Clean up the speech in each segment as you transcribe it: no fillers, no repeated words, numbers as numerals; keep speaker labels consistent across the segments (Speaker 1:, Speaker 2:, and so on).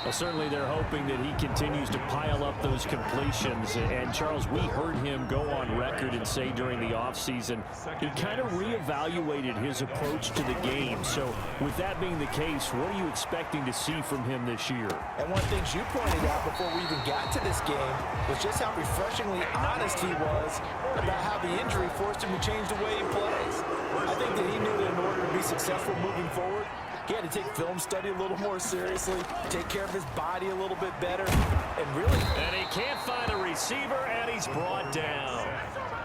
Speaker 1: Well, certainly they're hoping that he continues to pile up those completions. And, Charles, we heard him go on record and say during the offseason he kind of reevaluated his approach to the game. So with that being the case, what are you expecting to see from him this year?
Speaker 2: And one thing you pointed out before we even got to this game was just how refreshingly honest he was about how the injury forced him to change the way he plays. I think that he knew that in order to be successful moving forward, he had to take film study a little more seriously, take care of his body a little bit better, and really...
Speaker 1: And he can't find a receiver, and he's brought down.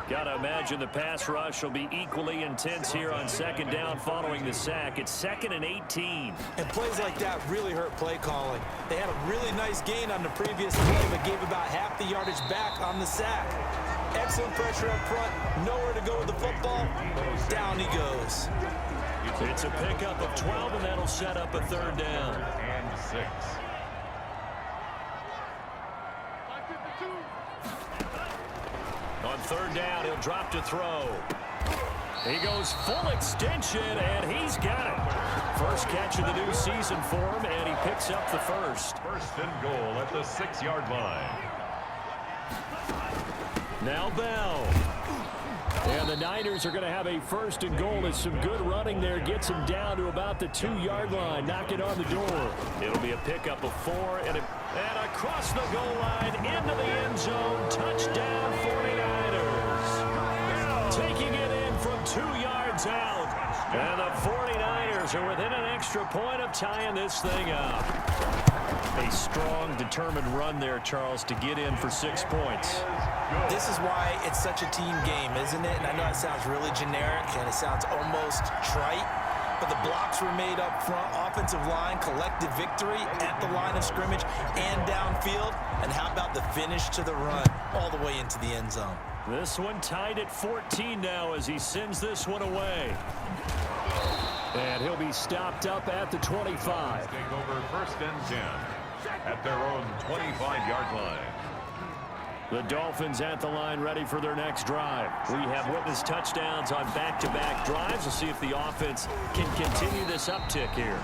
Speaker 1: Got to imagine the pass rush will be equally intense here on second down following the sack. It's 2nd and 18.
Speaker 2: And plays like that really hurt play calling. They had a really nice gain on the previous play, but gave about half the yardage back on the sack. Excellent pressure up front, nowhere to go with the football. Down he goes.
Speaker 1: It's a pickup of 12, and that'll set up a 3rd down.
Speaker 3: And 6.
Speaker 1: On 3rd down, he'll drop to throw. He goes full extension, and he's got it. First catch of the new season for him, and he picks up the first.
Speaker 3: 1st and goal at the 6-yard line.
Speaker 1: Now Bell. And the Niners are going to have a 1st and goal as some good running there gets him down to about the 2-yard line, knocking on the door. It'll be a pickup of 4 and across the goal line into the end zone. Touchdown 49ers. Taking it in from 2 yards out. And the 49ers are within an extra point of tying this thing up. A strong, determined run there, Charles, to get in for 6 points.
Speaker 2: This is why it's such a team game, isn't it? And I know it sounds really generic and it sounds almost trite, but the blocks were made up front, offensive line, collective victory at the line of scrimmage and downfield. And how about the finish to the run all the way into the end zone?
Speaker 1: This one tied at 14 now as he sends this one away. And he'll be stopped up at the 25.
Speaker 3: Take over 1st and 10 at their own 25-yard line.
Speaker 1: The Dolphins at the line ready for their next drive. We have witnessed touchdowns on back-to-back drives. We'll see if the offense can continue this uptick here.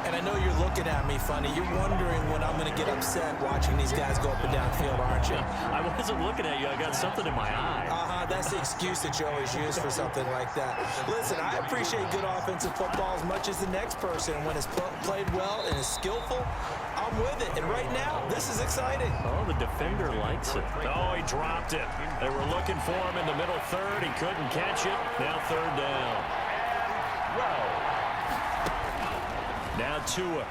Speaker 2: And I know you're looking at me funny. You're wondering when I'm going to get upset watching these guys go up and down field, aren't you?
Speaker 1: I wasn't looking at you. I got something in my eye.
Speaker 2: That's the excuse that you always use for something like that. Listen, I appreciate good offensive football as much as the next person. When it's played well and is skillful, I'm with it. And right now, this is exciting.
Speaker 1: Oh, the defender likes it. Oh, he dropped it. They were looking for him in the middle 3rd. He couldn't catch it. Now 3rd down.
Speaker 3: Well.
Speaker 1: Now Tua.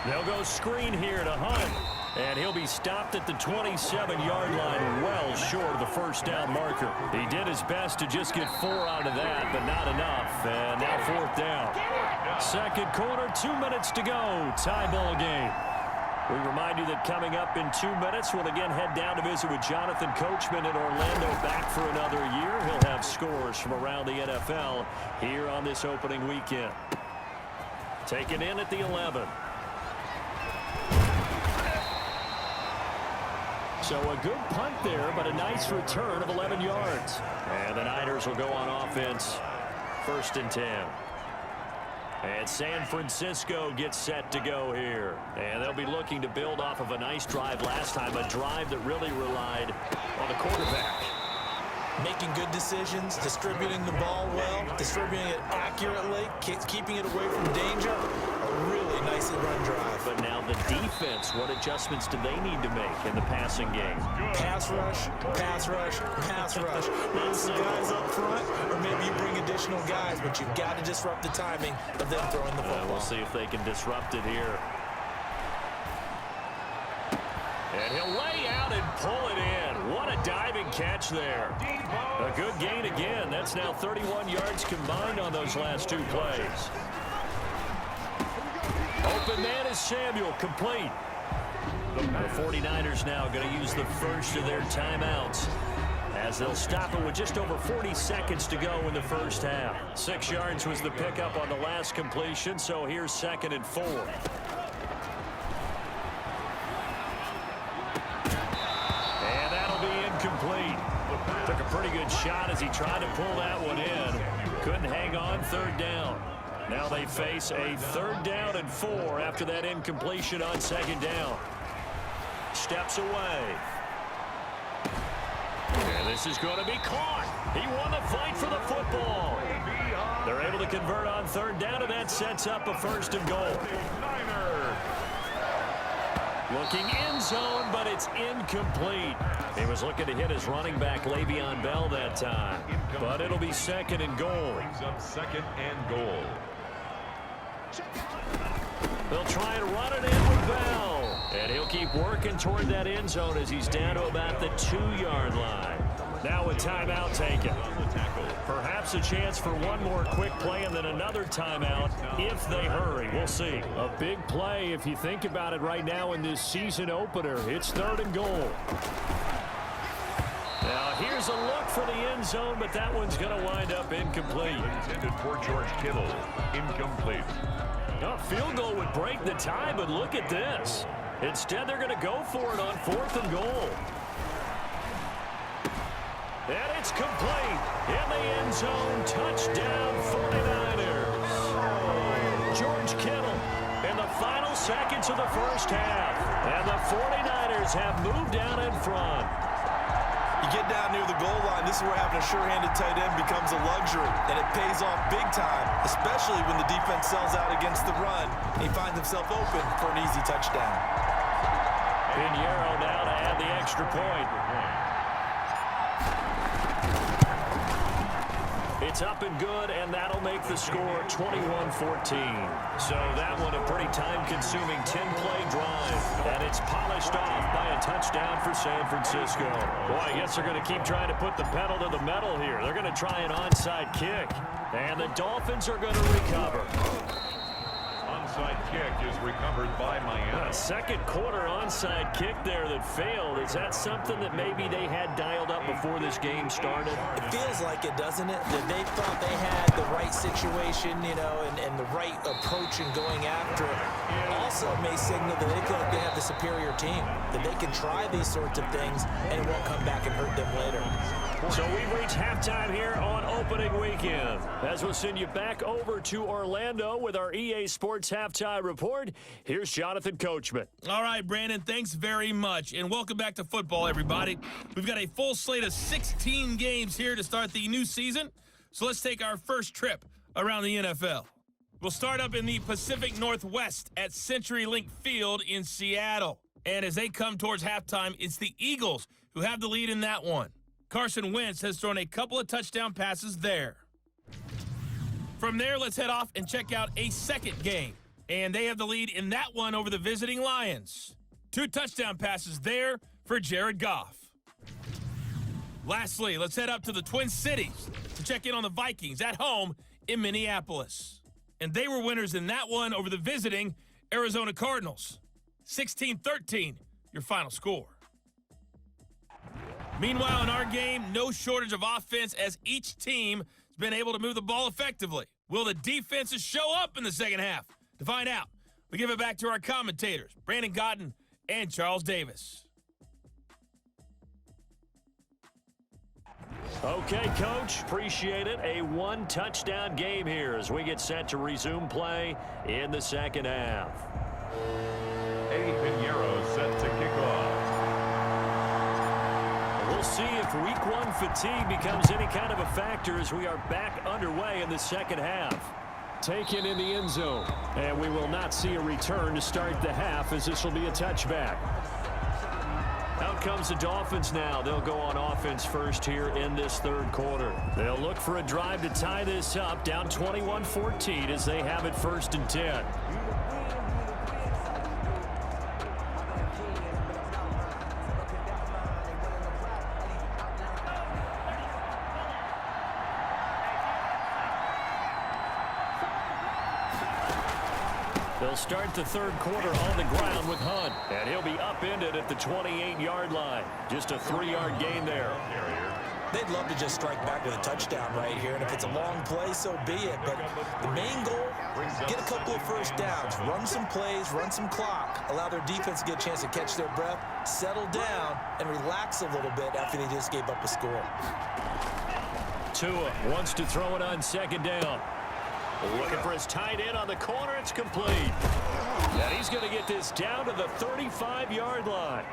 Speaker 1: They'll go screen here to Hunt. And he'll be stopped at the 27-yard line, well short of the 1st down marker. He did his best to just get 4 out of that, but not enough. And now 4th down. 2nd quarter, 2 minutes to go. Tie ball game. We remind you that coming up in 2 minutes, we'll again head down to visit with Jonathan Coachman in Orlando, back for another year. He'll have scores from around the NFL here on this opening weekend. Taken in at the 11. So a good punt there, but a nice return of 11 yards. And the Niners will go on offense, 1st and 10. And San Francisco gets set to go here. And they'll be looking to build off of a nice drive last time, a drive that really relied on the quarterback.
Speaker 2: Making good decisions, distributing the ball well, distributing it accurately, keeping it away from danger. A really nicely run drive.
Speaker 1: But now the defense, what adjustments do they need to make in the passing game?
Speaker 2: Pass rush, pass rush, pass rush. It's the guys up front, or maybe you bring additional guys, but you've got to disrupt the timing of them throwing the football.
Speaker 1: We'll see if they can disrupt it here. And he'll lay out and pull it in. What a diving catch there. A good gain again. That's now 31 yards combined on those last 2 plays. Open man is Samuel, complete. The 49ers now going to use the first of their timeouts as they'll stop it with just over 40 seconds to go in the first half. 6 yards was the pickup on the last completion, so here's 2nd and 4. And that'll be incomplete. Took a pretty good shot as he tried to pull that one in. Couldn't hang on, 3rd down. Now they face a 3rd down and 4 after that incompletion on 2nd down. Steps away. And this is going to be caught. He won the fight for the football. They're able to convert on 3rd down, and that sets up a 1st and goal. Looking end zone, but it's incomplete. He was looking to hit his running back, Le'Veon Bell, that time. But it'll be 2nd and goal.
Speaker 3: Brings up 2nd and goal.
Speaker 1: They'll try and run it in with Bell. And he'll keep working toward that end zone as he's down to about the 2-yard line. Now a timeout taken. Perhaps a chance for one more quick play and then another timeout if they hurry. We'll see. A big play if you think about it right now in this season opener. It's 3rd and goal. Now here's a look for the end zone, but that one's going to wind up incomplete.
Speaker 3: Intended for George Kittle. Incomplete.
Speaker 1: A field goal would break the tie, but look at this. Instead, they're going to go for it on 4th and goal. And it's complete. In the end zone, touchdown 49ers. George Kittle in the final seconds of the 1st half. And the 49ers have moved down in front.
Speaker 2: You get down near the goal line, this is where having a sure-handed tight end becomes a luxury, and it pays off big time, especially when the defense sells out against the run, and he finds himself open for an easy touchdown.
Speaker 1: Pinheiro now to add the extra point. It's up and good, and that'll make the score 21-14. So that one a pretty time-consuming 10-play drive, and it's polished off by a touchdown for San Francisco. Boy, I guess they're going to keep trying to put the pedal to the metal here. They're going to try an onside kick, and the Dolphins are going to recover.
Speaker 3: Onside kick is recovered by Miami.
Speaker 1: A 2nd quarter onside kick there that failed. Is that something that maybe they had dialed up before this game started?
Speaker 2: It feels like it, doesn't it? That they thought they had the right situation, you know, and the right approach in going after it. Also may signal that they feel like they have the superior team, that they can try these sorts of things and it won't come back and hurt them later.
Speaker 1: So we've reached halftime here on opening weekend. As we'll send you back over to Orlando with our EA Sports Halftime Report, here's Jonathan Coachman.
Speaker 4: All right, Brandon, thanks very much. And welcome back to football, everybody. We've got a full slate of 16 games here to start the new season. So let's take our first trip around the NFL. We'll start up in the Pacific Northwest at CenturyLink Field in Seattle. And as they come towards halftime, it's the Eagles who have the lead in that one. Carson Wentz has thrown a couple of touchdown passes there. From there, let's head off and check out a second game. And they have the lead in that one over the visiting Lions. 2 touchdown passes there for Jared Goff. Lastly, let's head up to the Twin Cities to check in on the Vikings at home in Minneapolis. And they were winners in that one over the visiting Arizona Cardinals. 16-13, your final score. Meanwhile, in our game, no shortage of offense as each team has been able to move the ball effectively. Will the defenses show up in the second half? To find out, we give it back to our commentators, Brandon Gaudin and Charles Davis.
Speaker 1: Okay, Coach, appreciate it. A 1-touchdown game here as we get set to resume play in the second half.
Speaker 3: Eddie Pinheiro set to kick off.
Speaker 1: We'll see if week 1 fatigue becomes any kind of a factor as we are back underway in the second half. Taken in the end zone, and we will not see a return to start the half as this will be a touchback. Out comes the Dolphins now. They'll go on offense first here in this third quarter. They'll look for a drive to tie this up, down 21-14 as they have it 1st and 10. They'll start the third quarter on the ground with Hunt, and he'll be upended at the 28-yard line. Just a 3-yard gain there.
Speaker 2: They'd love to just strike back with a touchdown right here, and if it's a long play, so be it. But the main goal, get a couple of first downs, run some plays, run some clock, allow their defense to get a chance to catch their breath, settle down, and relax a little bit after they just gave up a score.
Speaker 1: Tua wants to throw it on 2nd down. Looking for his tight end on the corner. It's complete. And he's going to get this down to the 35-yard line.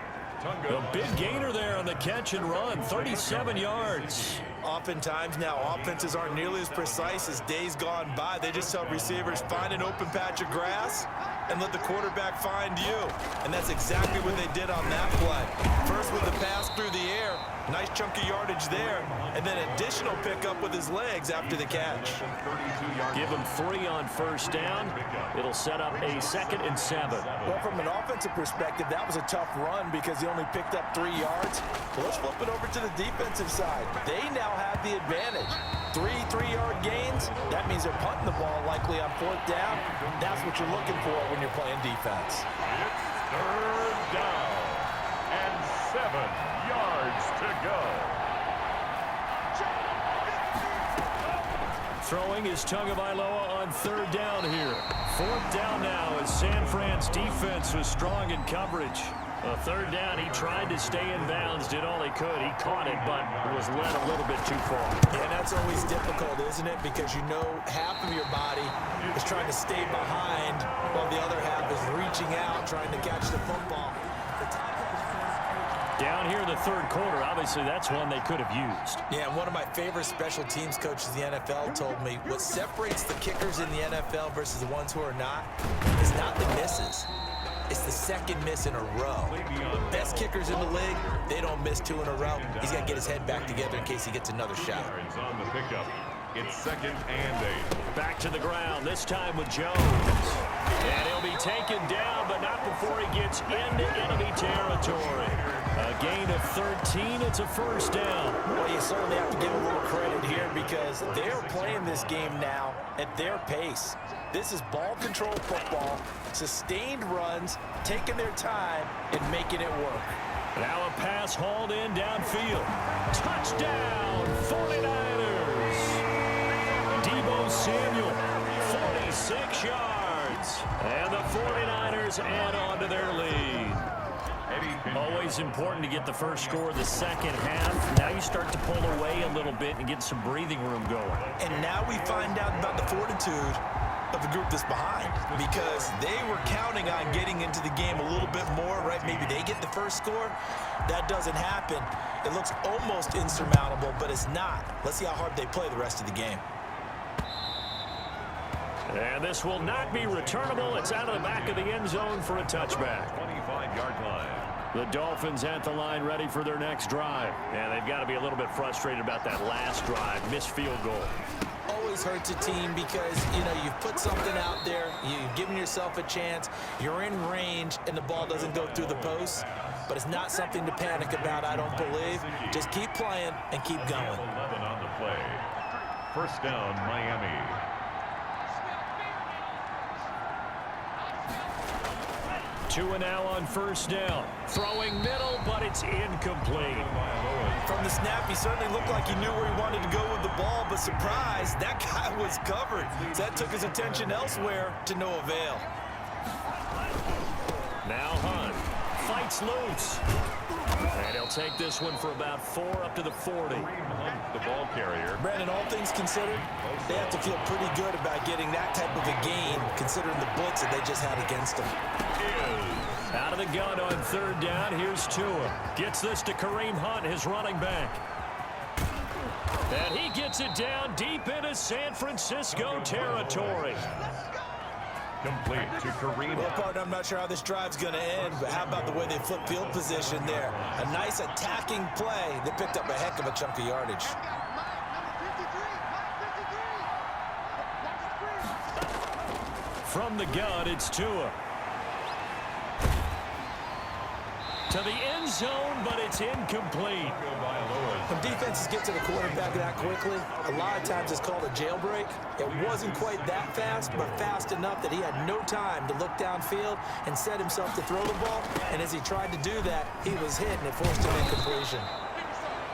Speaker 1: A big gainer there on the catch and run, 37 yards.
Speaker 2: Oftentimes now, offenses aren't nearly as precise as days gone by. They just help receivers find an open patch of grass and let the quarterback find you. And that's exactly what they did on that play. First with the pass through the air, nice chunky yardage there, and then additional pickup with his legs after the catch.
Speaker 1: Give him 3 on first down. It'll set up a 2nd and 7.
Speaker 2: Well, from an offensive perspective, that was a tough run because he only picked up 3 yards. Well, let's flip it over to the defensive side. They now have the advantage. 3 3-yard gains, that means they're punting the ball likely on 4th down. That's what you're looking for when you're playing defense.
Speaker 3: It's 3rd down and 7 yards to go.
Speaker 1: Throwing is Tagovailoa on 3rd down here. 4th down now as San Fran's defense was strong in coverage. 3rd down, he tried to stay in bounds, did all he could. He caught it, but was led a little bit too far.
Speaker 2: Yeah, and that's always difficult, isn't it? Because you know half of your body is trying to stay behind while the other half is reaching out, trying to catch the football.
Speaker 1: Down here in the 3rd quarter, obviously that's one they could have used.
Speaker 2: Yeah, and one of my favorite special teams coaches in the NFL told me what separates the kickers in the NFL versus the ones who are not is not the misses. It's the 2nd miss in a row. The best kickers in the league, they don't miss 2 in a row. He's got to get his head back together in case he gets another shot.
Speaker 3: On the pickup. It's 2nd and 8.
Speaker 1: Back to the ground, this time with Jones. And he'll be taken down, but not before he gets into enemy territory. A gain of 13, it's a 1st down.
Speaker 2: Well, you certainly have to give a little credit here because they're playing this game now at their pace. This is ball control football, sustained runs, taking their time and making it work.
Speaker 1: Now a pass hauled in downfield. Touchdown, 49ers. Deebo Samuel, 46 yards. And the 49ers add on to their lead. Always important to get the first score of the 2nd half. Now you start to pull away a little bit and get some breathing room going.
Speaker 2: And now we find out about the fortitude of the group that's behind because they were counting on getting into the game a little bit more, right? Maybe they get the first score. That doesn't happen. It looks almost insurmountable, but it's not. Let's see how hard they play the rest of the game.
Speaker 1: And this will not be returnable. It's out of the back of the end zone for a touchback.
Speaker 3: 25-yard line.
Speaker 1: The Dolphins at the line ready for their next drive. And they've got to be a little bit frustrated about that last drive. Missed field goal.
Speaker 2: Always hurts a team because, you know, you've put something out there. You've given yourself a chance. You're in range, and the ball doesn't go through the post. But it's not something to panic about, I don't believe. Just keep playing and keep going.
Speaker 3: 11 on the play. 1st down, Miami.
Speaker 1: Tua now on 1st down. Throwing middle, but it's incomplete.
Speaker 2: From the snap, he certainly looked like he knew where he wanted to go with the ball, but surprise, that guy was covered. So that took his attention elsewhere to no avail.
Speaker 1: Now Hunt fights loose. And he'll take this one for about 4 up to the 40.
Speaker 3: The ball carrier.
Speaker 2: Brandon, all things considered, they have to feel pretty good about getting that type of a gain, considering the blitz that they just had against them.
Speaker 1: Out of the gun on 3rd down, here's Tua. Gets this to Kareem Hunt, his running back. And he gets it down deep into San Francisco territory.
Speaker 3: Complete to Kareem.
Speaker 2: Well, partner, I'm not sure how this drive's going to end, but how about the way they flip field position there? A nice attacking play that picked up a heck of a chunk of yardage.
Speaker 1: From the gun, it's Tua. To the end zone, but it's incomplete.
Speaker 2: When defenses get to the quarterback that quickly, a lot of times it's called a jailbreak. It wasn't quite that fast, but fast enough that he had no time to look downfield and set himself to throw the ball. And as he tried to do that, he was hit, and it forced an incompletion.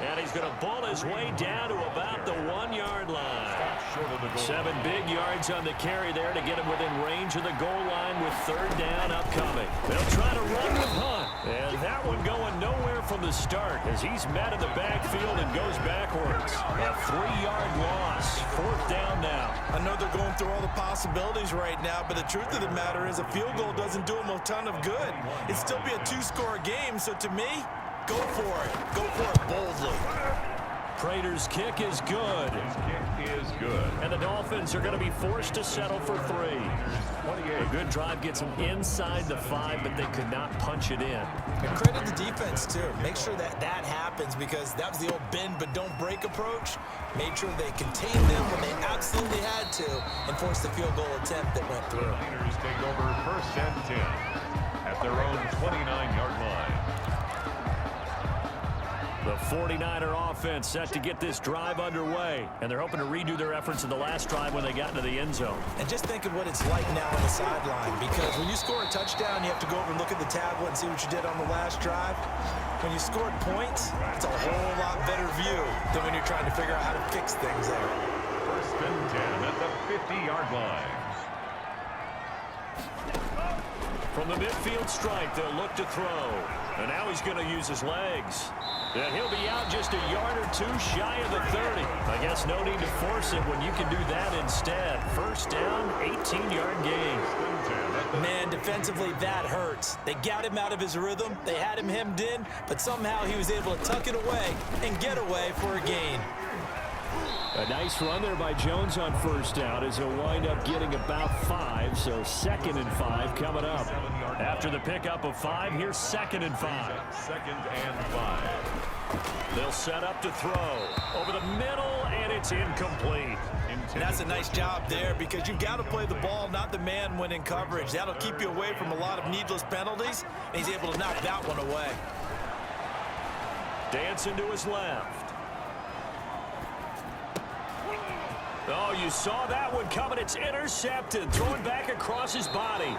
Speaker 1: And he's going to ball his way down to about the 1-yard line. 7 big yards on the carry there to get him within range of the goal line with 3rd down upcoming. They'll try to run with Hunt. And that one going nowhere from the start as he's met in the backfield and goes backwards. A 3-yard loss. 4th down now.
Speaker 2: I know they're going through all the possibilities right now, but the truth of the matter is a field goal doesn't do them a ton of good. It'd still be a 2-score game, so to me, go for it. Go for it boldly.
Speaker 1: Prater's kick is good.
Speaker 3: His kick is good.
Speaker 1: And the Dolphins are going to be forced to settle for 3. A good drive gets them inside the 5, but they could not punch it in.
Speaker 2: And credit the defense, too. Make sure that happens because that was the old bend but don't break approach. Made sure they contained them when they absolutely had to and forced the field goal attempt that went
Speaker 3: The
Speaker 2: through.
Speaker 3: Niners take over 1st and 10 at their own 29-yard line.
Speaker 1: The 49er offense set to get this drive underway, and they're hoping to redo their efforts in the last drive when they got into the end zone.
Speaker 2: And just think of what it's like now on the sideline because when you score a touchdown, you have to go over and look at the tablet and see what you did on the last drive. When you scored points, it's a whole lot better view than when you're trying to figure out how to fix things there.
Speaker 3: 1st and 10 at the 50-yard line.
Speaker 1: From the midfield stripe, they'll look to throw. And now he's going to use his legs. And he'll be out just a yard or 2 shy of the 30. I guess no need to force it when you can do that instead. 1st down, 18-yard gain.
Speaker 2: Man, defensively, that hurts. They got him out of his rhythm. They had him hemmed in, but somehow he was able to tuck it away and get away for a gain.
Speaker 1: A nice run there by Jones on 1st down as he'll wind up getting about 5, so 2nd and 5 coming up. After the pickup of 5, here's 2nd and 5.
Speaker 3: 2nd and 5.
Speaker 1: They'll set up to throw. Over the middle, and it's incomplete.
Speaker 2: And that's a nice job there because you've got to play the ball, not the man when in coverage. That'll keep you away from a lot of needless penalties, and he's able to knock that one away.
Speaker 1: Dancing to his left. Oh, you saw that one coming. It's intercepted. Thrown back across his body.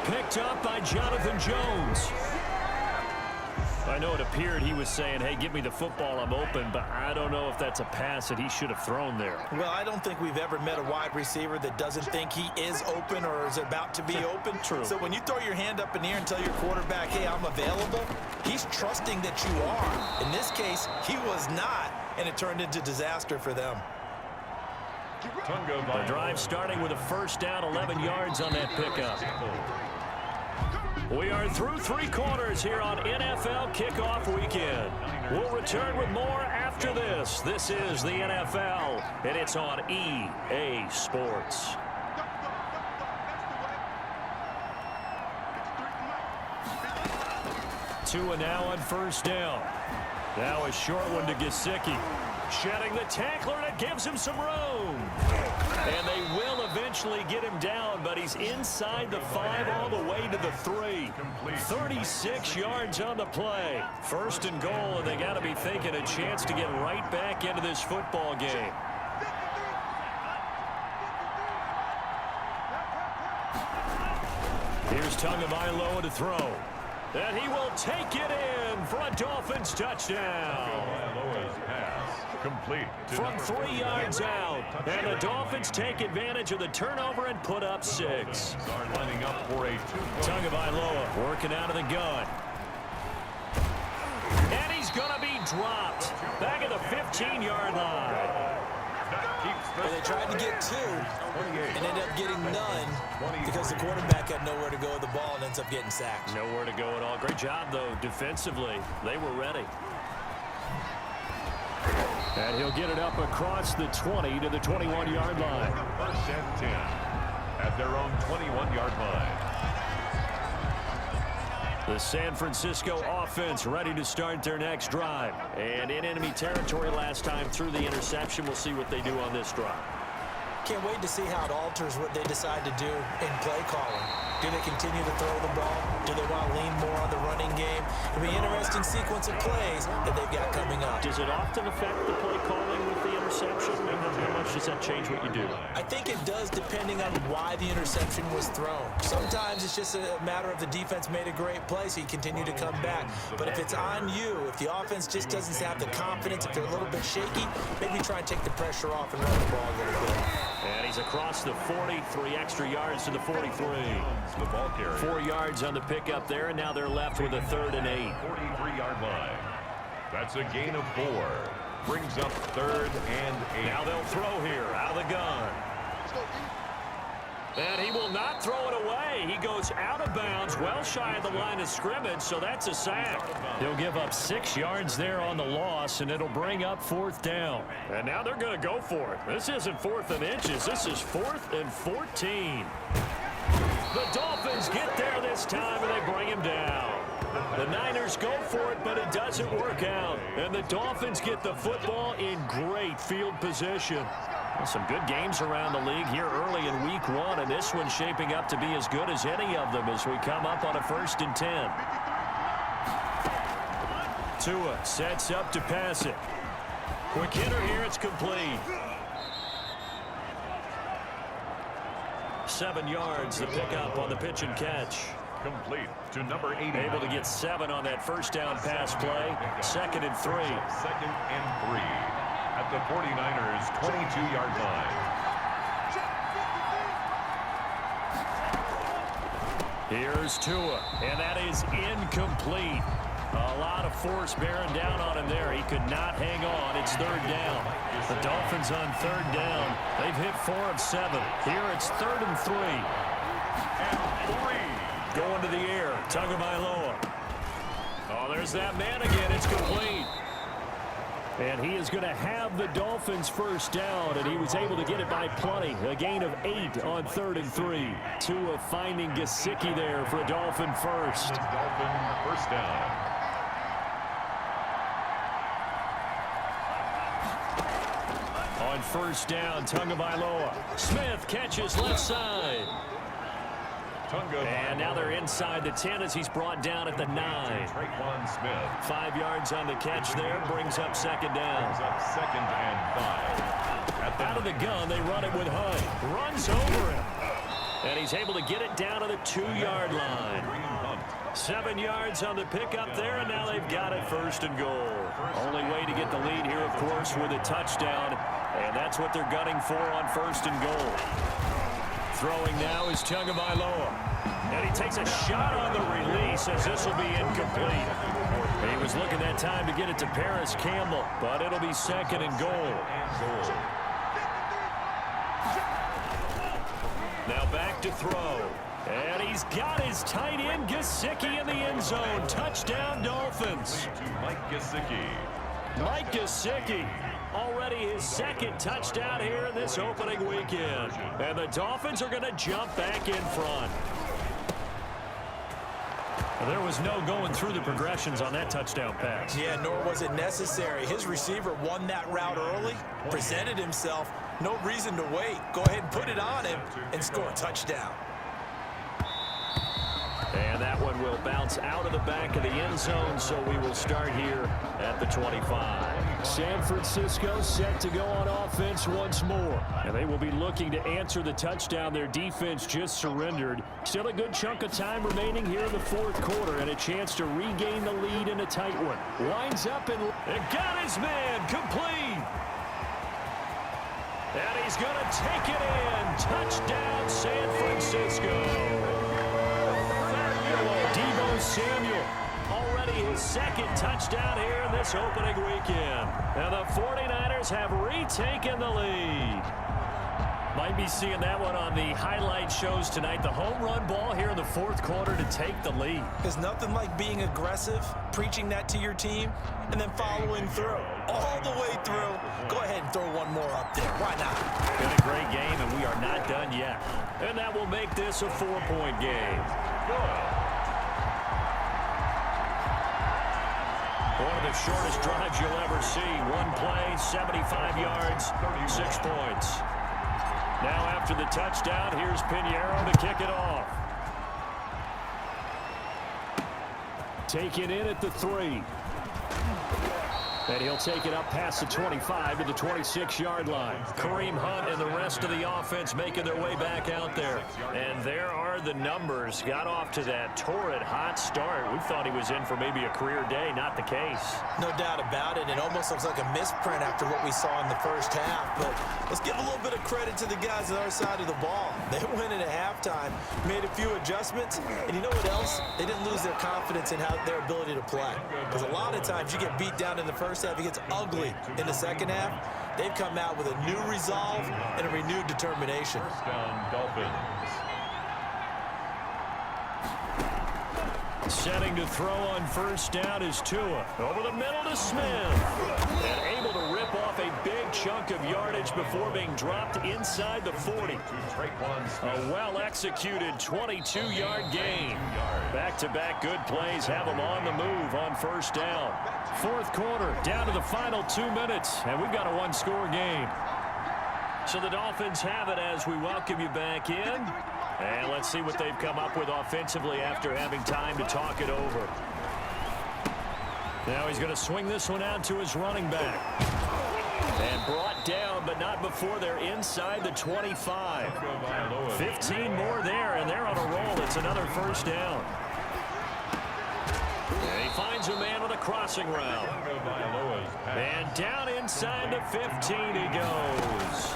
Speaker 1: Picked up by Jonathan Jones. I know it appeared he was saying, hey, give me the football, I'm open, but I don't know if that's a pass that he should have thrown there.
Speaker 2: Well, I don't think we've ever met a wide receiver that doesn't think he is open or is about to be open.
Speaker 1: True.
Speaker 2: So when you throw your hand up in the air and tell your quarterback, hey, I'm available, he's trusting that you are. In this case, he was not, and it turned into disaster for them.
Speaker 1: The drive starting with a 1st down, 11 yards on that pickup. We are through 3 quarters here on NFL Kickoff Weekend. We'll return with more after this. This is the NFL, and it's on EA Sports. 2 and now on 1st down. Now a short one to Gesicki. Shedding the tackler, and it gives him some room. And they will eventually get him down, but he's inside the 5 all the way to the 3. 36 yards on the play. 1st and goal, and they got to be thinking a chance to get right back into this football game. Here's Tagovailoa to throw. And he will take it in for a Dolphins touchdown.
Speaker 3: Complete.
Speaker 1: From 3 yards out. And the Dolphins take advantage of the turnover and put up 6.
Speaker 3: Are lining up for a 2-point.
Speaker 1: Tagovailoa working out of the gun. And he's going to be dropped. Back at the 15-yard line.
Speaker 2: Well, they tried to get 2 and ended up getting none because the quarterback had nowhere to go with the ball and ends up getting sacked.
Speaker 1: Nowhere to go at all. Great job, though, defensively. They were ready. And he'll get it up across the 20 to the 21-yard line.
Speaker 3: 1st and 10 at their own 21-yard line.
Speaker 1: The San Francisco offense ready to start their next drive. And in enemy territory last time through the interception. We'll see what they do on this drive.
Speaker 2: Can't wait to see how it alters what they decide to do in play calling. Do they continue to throw the ball? Do they want to lean more on the running game? It'll be an interesting sequence of plays that they've got coming up.
Speaker 1: Does it often affect the play calling with the interception? How much does that change what you do?
Speaker 2: I think it does depending on why the interception was thrown. Sometimes it's just a matter of the defense made a great play, so you continue to come back. But if it's on you, if the offense just doesn't have the confidence, if they're a little bit shaky, maybe try and take the pressure off and run the ball a little bit.
Speaker 1: And he He's across the 40, 3 extra yards to the 43.
Speaker 3: The ball carrier.
Speaker 1: 4 yards on the pickup there, and now they're left with a 3rd and 8.
Speaker 3: 43-yard line. That's a gain of 4. Brings up 3rd and 8.
Speaker 1: Now they'll throw here out of the gun. And he will not throw it away. He goes out of bounds, well shy of the line of scrimmage, so that's a sack. He'll give up 6 yards there on the loss, and it'll bring up 4th down. And now they're going to go for it. This isn't 4th and inches. This is 4th and 14. The Dolphins get there this time, and they bring him down. The Niners go for it, but it doesn't work out. And the Dolphins get the football in great field position. Well, some good games around the league here early in week 1, and this one's shaping up to be as good as any of them as we come up on a 1st and 10. Tua sets up to pass it. Quick hitter here, it's complete. 7 yards, the pickup on the pitch and catch.
Speaker 3: Complete to number 80.
Speaker 1: Able to get 7 on that 1st down pass play. 2nd and 3.
Speaker 3: 2nd and 3. At the 49ers' 22-yard line.
Speaker 1: Here's Tua, and that is incomplete. A lot of force bearing down on him there. He could not hang on. It's 3rd down. The Dolphins on 3rd down. They've hit 4 of 7. Here it's 3rd and 3.
Speaker 3: And 3.
Speaker 1: Going to the air. Tagovailoa. Oh, there's that man again. It's complete. And he is going to have the Dolphins 1st down, and he was able to get it by plenty. A gain of 8 on 3rd and 3. Tua finding Gesicki there for a Dolphin 1st.
Speaker 3: Dolphin 1st down.
Speaker 1: On 1st down, Tagovailoa. Smith catches left side. And now they're inside the 10 as he's brought down at the 9.
Speaker 3: Tre'Quan Smith.
Speaker 1: 5 yards on the catch there, brings up 2nd down.
Speaker 3: Brings up 2nd and 5.
Speaker 1: Out of the gun, they run it with Hunt. Runs over him. And he's able to get it down to the 2-yard line. 7 yards on the pickup there, and now they've got it 1st and goal. Only way to get the lead here, of course, with a touchdown. And that's what they're gunning for on 1st and goal. Throwing now is Tagovailoa. And he takes a shot on the release as this will be incomplete. He was looking that time to get it to Paris Campbell, but it'll be 2nd and goal. Now back to throw. And he's got his tight end Gesicki in the end zone. Touchdown Dolphins.
Speaker 3: Mike Gesicki.
Speaker 1: Mike Gesicki. Already his 2nd touchdown here in this opening weekend. And the Dolphins are going to jump back in front. Well, there was no going through the progressions on that touchdown pass.
Speaker 2: Yeah, nor was it necessary. His receiver won that route early, presented himself. No reason to wait. Go ahead and put it on him and score a touchdown.
Speaker 1: And that one will bounce out of the back of the end zone, so we will start here at the 25. San Francisco set to go on offense once more. And they will be looking to answer the touchdown their defense just surrendered. Still a good chunk of time remaining here in the 4th quarter, and a chance to regain the lead in a tight one. Winds up and got his man complete. And he's going to take it in. Touchdown, San Francisco. Deebo Samuel, already his 2nd touchdown here in this opening weekend. And the 49ers have retaken the lead. Might be seeing that one on the highlight shows tonight. The home run ball here in the 4th quarter to take the lead.
Speaker 2: There's nothing like being aggressive, preaching that to your team, and then following through. All the way through. Go ahead and throw one more up there. Why not?
Speaker 1: Been a great game, and we are not done yet. And that will make this a 4-point game. One of the shortest drives you'll ever see. One play, 75 yards, 6 points. Now after the touchdown, here's Pinheiro to kick it off. Taken in at the 3. And he'll take it up past the 25 to the 26-yard line. Kareem Hunt and the rest of the offense making their way back out there. And there are the numbers. Got off to that torrid hot start. We thought he was in for maybe a career day. Not the case.
Speaker 2: No doubt about it. It almost looks like a misprint after what we saw in the first half. But let's give a little bit of credit to the guys on our side of the ball. They went in at halftime, made a few adjustments, and you know what else? They didn't lose their confidence in their ability to play. Because a lot of times you get beat down in the first half, it gets ugly in the second half. They've come out with a new resolve and a renewed determination.
Speaker 3: First down, Dolphins.
Speaker 1: Setting to throw on first down is Tua. Over the middle to Smith. And able to rip off a big chunk of yardage before being dropped inside the 40. A well-executed 22-yard gain. Back-to-back good plays have them on the move on first down. Fourth quarter, down to the final 2 minutes, and we've got a one-score game. So the Dolphins have it as we welcome you back in. And let's see what they've come up with offensively after having time to talk it over. Now he's going to swing this one out to his running back. And brought down, but not before they're inside the 25. 15 more there, and they're on a roll. It's another first down. And he finds a man on a crossing route. And down inside the 15 he goes.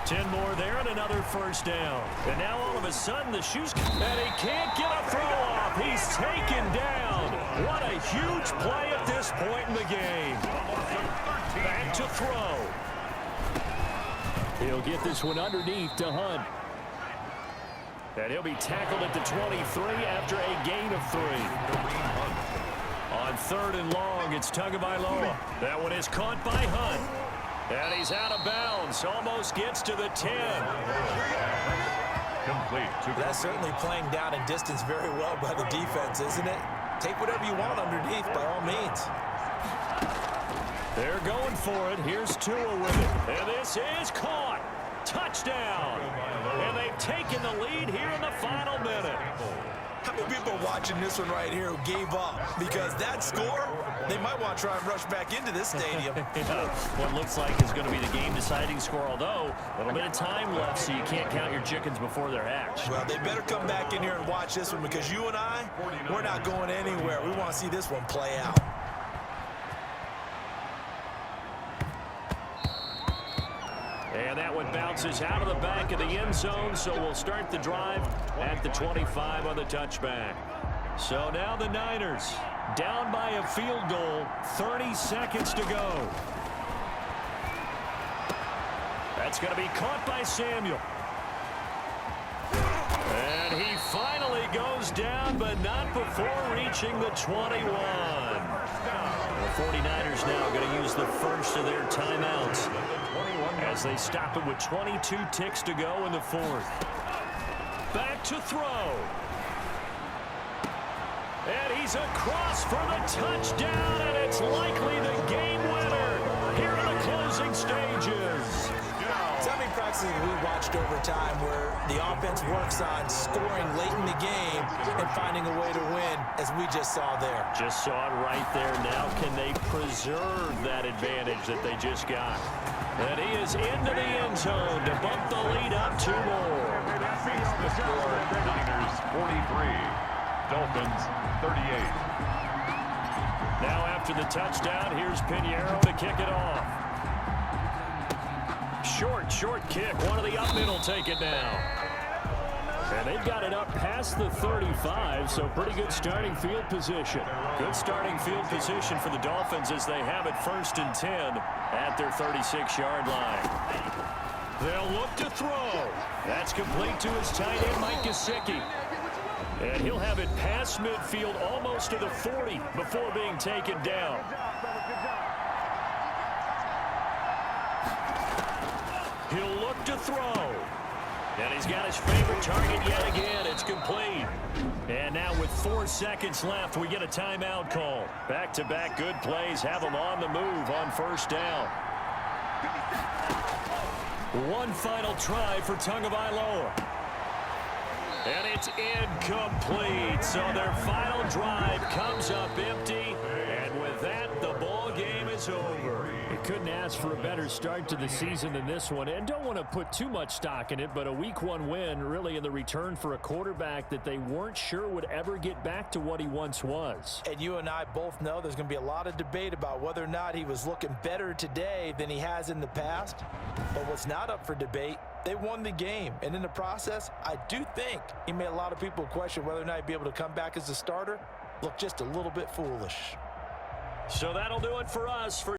Speaker 1: 10 more there and another first down. And now all of a sudden the shoes, and he can't get a throw off. He's taken down. What a huge play at this point in the game. Back to throw. He'll get this one underneath to Hunt. And he'll be tackled at the 23 after a gain of 3. On third and long, it's Tagovailoa. That one is caught by Hunt. And he's out of bounds. Almost gets to the 10.
Speaker 3: Complete.
Speaker 2: That's certainly playing down in distance very well by the defense, isn't it? Take whatever you want underneath by all means.
Speaker 1: They're going for it. Here's Tua with it. And this is caught. Touchdown. And they've taken the lead here in the final minute.
Speaker 2: How many people are watching this one right here who gave up? Because that score, they might want to try and rush back into this stadium.
Speaker 1: What looks like is going to be the game-deciding score, although a little bit of time left, so you can't count your chickens before they're hatched.
Speaker 2: Well, they better come back in here and watch this one, because you and I, we're not going anywhere. We want to see this one play out.
Speaker 1: And that one bounces out of the back of the end zone, so we'll start the drive at the 25 on the touchback. So now the Niners down by a field goal, 30 seconds to go. That's going to be caught by Samuel. And he finally goes down, but not before reaching the 21. The 49ers now going to use the first of their timeouts as they stop it with 22 ticks to go in the fourth. Back to throw. And he's across for the touchdown, and it's likely the game winner here in the closing stages.
Speaker 2: So many practices we watched over time where the offense works on scoring late in the game and finding a way to win, as we just saw there.
Speaker 1: Just saw it right there. Now can they preserve that advantage that they just got? And he is into the end zone to bump the lead up 2 more.
Speaker 3: The score, Niners 43, Dolphins 38.
Speaker 1: Now after the touchdown, here's Pinheiro to kick it off. Short kick. One of the up middle take it down. And they've got it up past the 35, so pretty good starting field position. Good starting field position for the Dolphins as they have it 1st and 10 at their 36-yard line. They'll look to throw. That's complete to his tight end, Mike Gesicki. And he'll have it past midfield almost to the 40 before being taken down. He'll look to throw. And he's got his favorite target yet again. It's complete. And now with 4 seconds left, we get a timeout call. Back-to-back good plays have them on the move on first down. One final try for Tagovailoa. And it's incomplete. So their final drive comes up empty. And with that, the ball game is is over. You couldn't ask for a better start to the season than this one, and don't want to put too much stock in it, but a Week 1 win really in the return for a quarterback that they weren't sure would ever get back to what he once was.
Speaker 2: And you and I both know there's going to be a lot of debate about whether or not he was looking better today than he has in the past. But what's not up for debate, they won the game. And in the process, I do think he made a lot of people question whether or not he'd be able to come back as a starter look just a little bit foolish.
Speaker 1: So that'll do it for us for